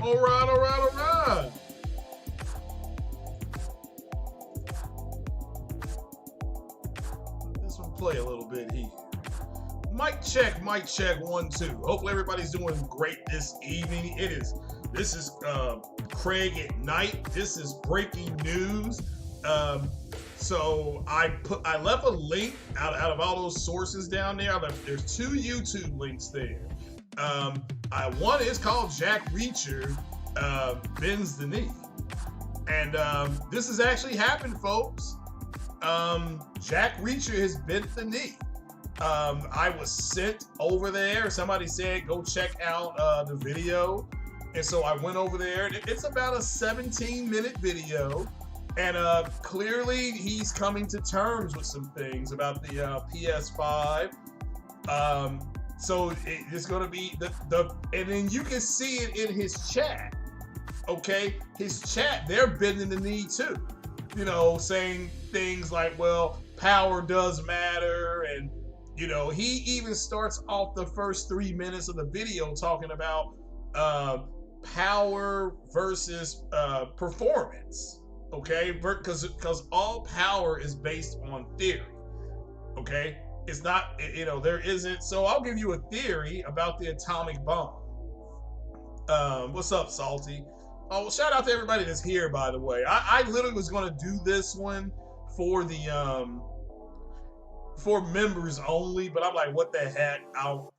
All right, all right, all right. Let this one play a little bit here. Mic check, 1-2. Hopefully everybody's doing great this evening. This is Craig at night. This is breaking news. So I left a link out of all those sources down there. There's 2 YouTube links there. One is called Jack Reacher bends the knee, and this has actually happened, folks. Jack Reacher has bent the knee. I was sent over there. Somebody said go check out the video, and so I went over there. It's about a 17-minute video. And clearly he's coming to terms with some things about the PS5. So it's going to be and then you can see it in his chat. Okay, his chat, they're bending the knee too. You know, saying things like, well, power does matter. And, you know, he even starts off the first 3 minutes of the video talking about power versus performance. Okay, because all power is based on theory. Okay, it's not, you know, there isn't. So I'll give you a theory about the atomic bomb. What's up, Salty? Oh, well, shout out to everybody that's here, by the way. I literally was going to do this one for the for members only, but I'm like, what the heck? I'll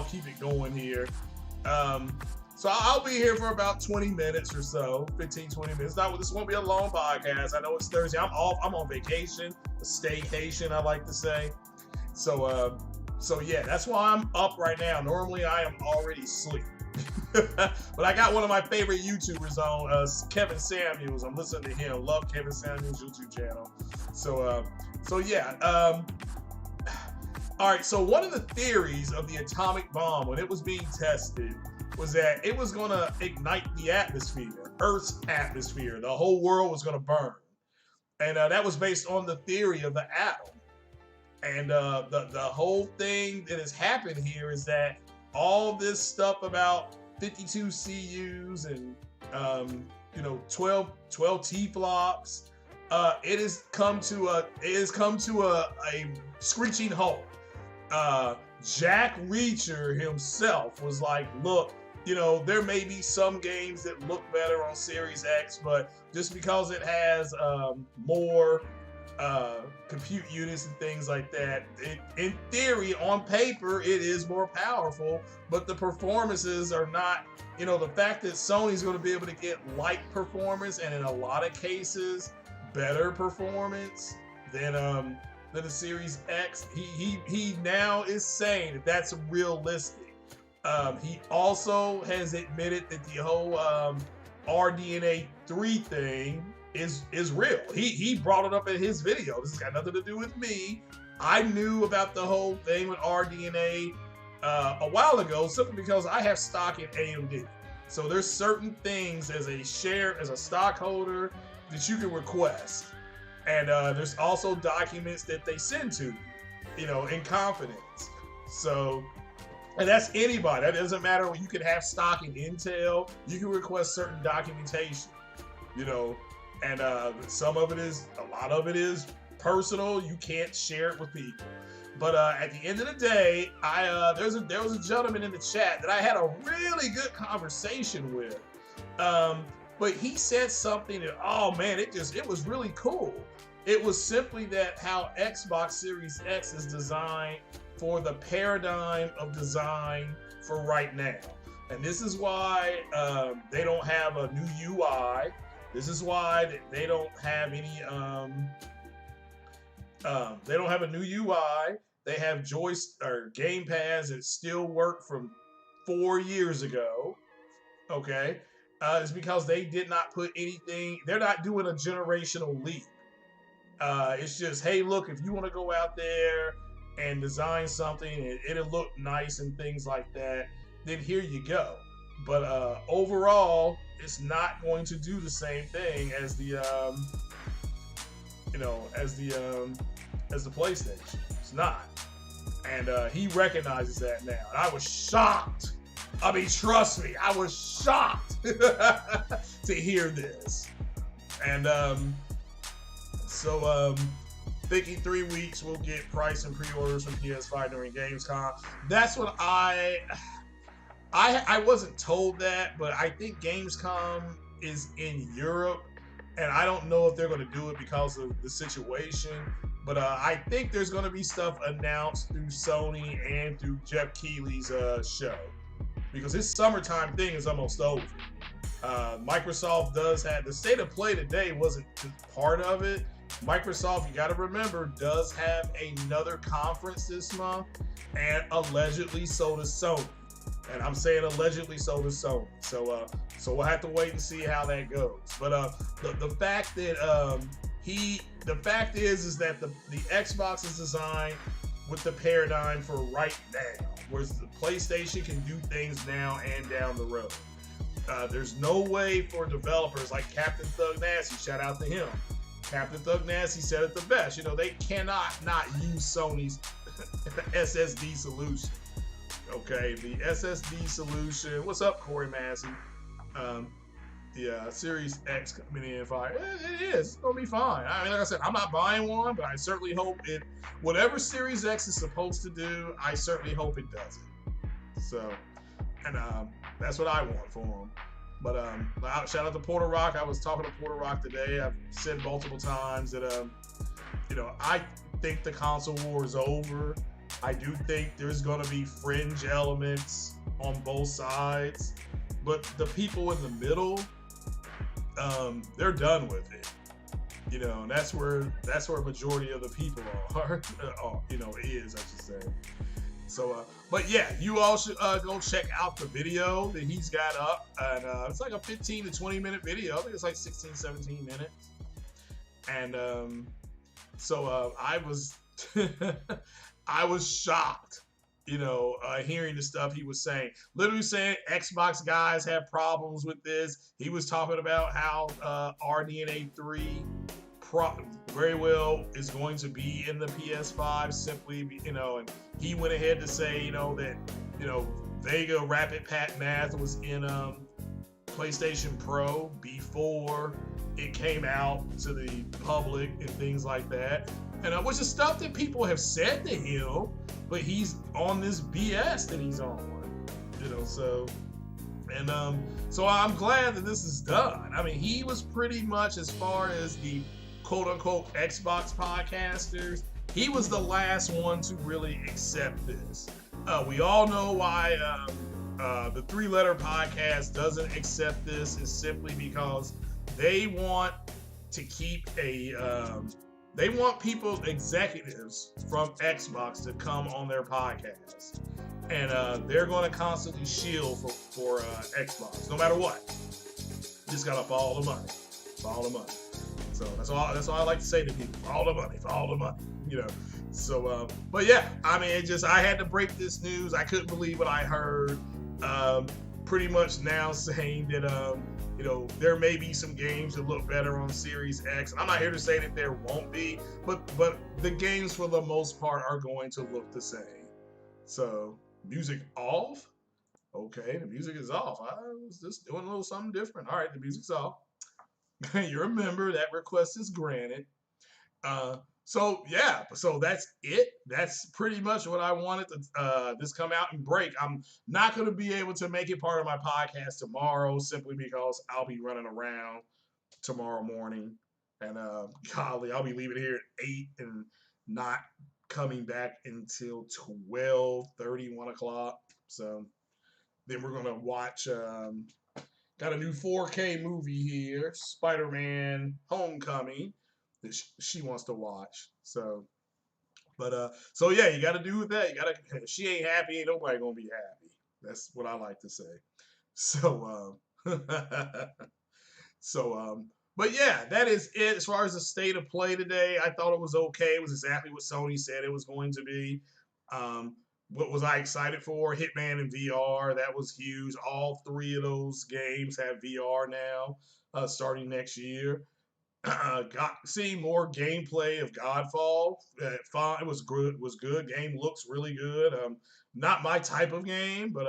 keep it going here. So I'll be here for about 20 minutes or so, 15, 20 minutes. This won't be a long podcast. I know it's Thursday. I'm off. I'm on vacation, a staycation, I like to say. So yeah, that's why I'm up right now. Normally, I am already asleep. But I got one of my favorite YouTubers on, Kevin Samuels. I'm listening to him. Love Kevin Samuels' YouTube channel. So yeah. All right, so one of the theories of the atomic bomb when it was being tested was that it was going to ignite the atmosphere, Earth's atmosphere. The whole world was going to burn. And that was based on the theory of the atom. And the whole thing that has happened here is that all this stuff about 52 CUs and, 12 T-flops, it has come to a screeching halt. Jack Reacher himself was like, look, you know, there may be some games that look better on Series X, but just because it has more compute units and things like that, in theory, on paper, it is more powerful, but the performances are not, you know, the fact that Sony's going to be able to get light performance and in a lot of cases, better performance than the Series X, he now is saying that that's realistic. He also has admitted that the whole RDNA 3 thing is real. He brought it up in his video. This has got nothing to do with me. I knew about the whole thing with RDNA a while ago, simply because I have stock in AMD. So there's certain things as a stockholder that you can request. And there's also documents that they send to you know, in confidence. So, and that's anybody. That doesn't matter. You can have stock in Intel. You can request certain documentation, you know, and a lot of it is personal. You can't share it with people. But at the end of the day, there was a gentleman in the chat that I had a really good conversation with. But he said something that, oh man, it was really cool. It was simply that how Xbox Series X is designed for the paradigm of design for right now. And this is why they don't have a new UI. This is why they don't have any they don't have a new UI. They have game pads that still work from 4 years ago. Okay. It's because they did not put anything, they're not doing a generational leap. It's just, hey, look, if you want to go out there and design something and it'll look nice and things like that, then here you go. But overall, it's not going to do the same thing as the as the PlayStation. It's not. And he recognizes that now. And I was shocked I mean, trust me, I was shocked to hear this. And so thinking 3 weeks we'll get price and pre-orders from PS5 during Gamescom. That's what I wasn't told that, but I think Gamescom is in Europe, and I don't know if they're going to do it because of the situation. But I think there's going to be stuff announced through Sony and through Jeff Keighley's show, because his summertime thing is almost over. Microsoft does have the state of play today wasn't part of it. Microsoft, you got to remember, does have another conference this month, and allegedly so does Sony. And I'm saying allegedly so does Sony. So we'll have to wait and see how that goes. But the fact that the fact is that the Xbox is designed with the paradigm for right now, whereas the PlayStation can do things now and down the road. There's no way for developers like Captain Thug Nasty, shout out to him. Captain Thug Nasty said it the best. You know, they cannot not use Sony's SSD solution. Okay, the SSD solution. What's up, Corey Massey? The Series X coming in fire. It is. It's gonna be fine. I mean, like I said, I'm not buying one, but I certainly hope it. Whatever Series X is supposed to do, I certainly hope it does it. So, and that's what I want for them. But shout out to Porter Rock. I was talking to Porter Rock today. I've said multiple times that I think the console war is over. I do think there's going to be fringe elements on both sides, but the people in the middle, they're done with it. You know, and that's where a majority of the people are. Is, I should say. So, but yeah, you all should go check out the video that he's got up, and it's like a 15 to 20 minute video. I think it's like 16, 17 minutes. And I was I was shocked, hearing the stuff he was saying. Literally saying Xbox guys have problems with this. He was talking about how RDNA 3 very well is going to be in the PS5 simply, and he went ahead to say, that, Vega Rapid Pat Math was in PlayStation Pro before it came out to the public and things like that. And which is stuff that people have said to him, but he's on this BS that he's on, so. And so I'm glad that this is done. I mean, he was pretty much, as far as the quote-unquote Xbox podcasters, he was the last one to really accept this. We all know why the Three Letter Podcast doesn't accept this, is simply because they want to keep they want people's executives from Xbox to come on their podcast. And they're going to constantly shield for Xbox, no matter what. Just got to follow the money. Follow the money. So that's all I like to say to people. Follow the money. Follow the money. So, but yeah, I mean, I had to break this news. I couldn't believe what I heard. Pretty much now saying that, there may be some games that look better on Series X. I'm not here to say that there won't be, but the games for the most part are going to look the same. So, music off? Okay, the music is off. I was just doing a little something different. All right, the music's off. You remember that request is granted. So that's it. That's pretty much what I wanted to this come out and break. I'm not going to be able to make it part of my podcast tomorrow simply because I'll be running around tomorrow morning, and golly, I'll be leaving here at 8 and not coming back until 12:30, 1 o'clock. So then we're gonna watch. Got a new 4K movie here, Spider-Man: Homecoming, that she wants to watch. So, but so yeah, you got to do with that. You got to. If she ain't happy, ain't nobody gonna be happy. That's what I like to say. So, but yeah, that is it as far as the state of play today. I thought it was okay. It was exactly what Sony said it was going to be. What was I excited for? Hitman in VR. That was huge. All 3 of those games have VR now, starting next year. Seeing more gameplay of Godfall. It was good. Game looks really good. Not my type of game, but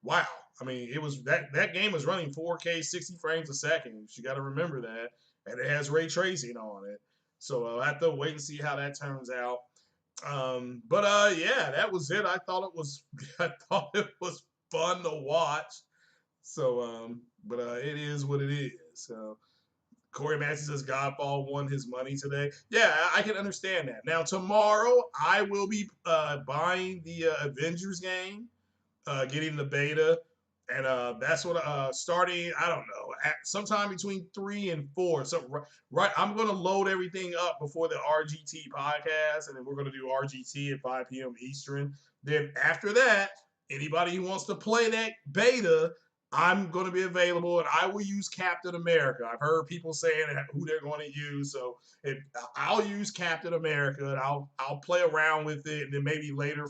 wow. I mean, it was that game was running 4K 60 frames a second. You got to remember that, and it has ray tracing on it. So I'll have to wait and see how that turns out. But yeah, that was it. I thought it was I thought it was fun to watch. So but it is what it is. So Corey Matthews says Godfall won his money today. Yeah, I can understand that. Now tomorrow I will be buying the Avengers game, getting the beta, and that's what starting. I don't know, at sometime between 3 and 4. So right, I'm gonna load everything up before the RGT podcast, and then we're gonna do RGT at 5 p.m. Eastern. Then after that, anybody who wants to play that beta, I'm going to be available, and I will use Captain America. I've heard people saying who they're going to use, so I'll use Captain America, and I'll play around with it, and then maybe later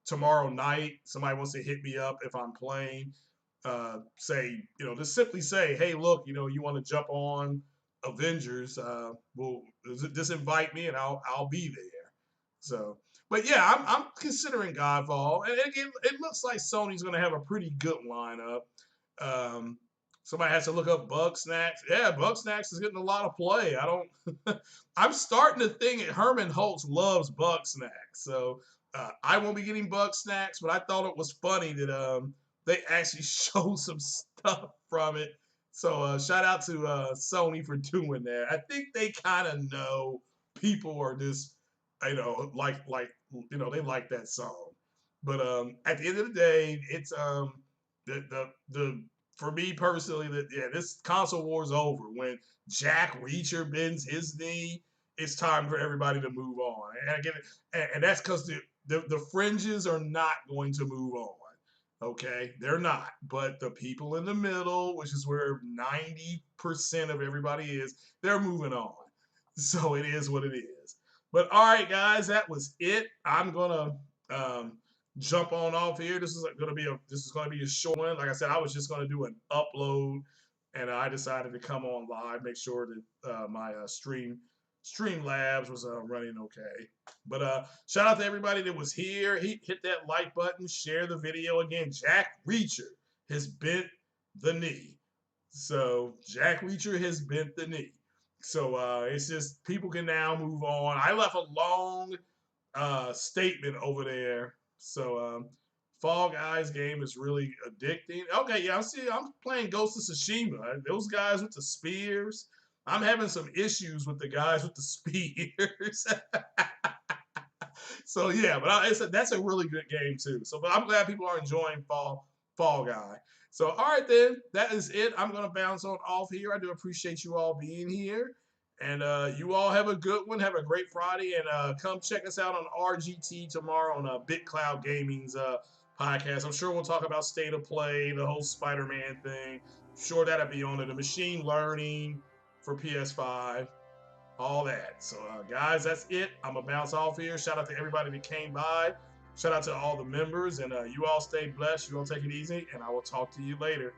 tomorrow night, somebody wants to hit me up if I'm playing. Say, just simply say, hey, look, you want to jump on Avengers? Well, just invite me, and I'll be there. So, but yeah, I'm considering Godfall, and it looks like Sony's going to have a pretty good lineup. Um, Somebody has to look up Bug Snacks. Yeah, Bug Snacks is getting a lot of play. I don't. I'm starting to think Herman Holtz loves Bug Snacks, so I won't be getting Bug Snacks. But I thought it was funny that they actually showed some stuff from it. So shout out to Sony for doing that. I think they kind of know people are just they like that song. But at the end of the day, it's the for me personally, that yeah, this console war is over. When Jack Reacher bends his knee, it's time for everybody to move on. And again, and that's because the fringes are not going to move on. Okay, they're not. But the people in the middle, which is where 90% of everybody is, they're moving on. So it is what it is. But all right, guys, that was it. I'm gonna jump on off here. This is gonna be a short one. Like I said, I was just gonna do an upload, and I decided to come on live, make sure that my Streamlabs was running okay. But shout out to everybody that was here. Hit that like button, share the video again. Jack Reacher has bent the knee. So Jack Reacher has bent the knee. So it's just people can now move on. I left a long statement over there. So Fall Guys game is really addicting. Okay, yeah, I'm playing Ghost of Tsushima. Those guys with the spears. I'm having some issues with the guys with the spears. So yeah, but that's a really good game too. So, but I'm glad people are enjoying Fall Guy. So, all right then, that is it. I'm gonna bounce on off here. I do appreciate you all being here, and you all have a good one. Have a great Friday, and come check us out on RGT tomorrow on BitCloud Gaming's podcast. I'm sure we'll talk about state of play, the whole Spider-Man thing. I'm sure that'll be on it. The machine learning for PS5, all that. So, guys, that's it. I'm going to bounce off here. Shout out to everybody that came by. Shout out to all the members. And you all stay blessed. You all take it easy. And I will talk to you later.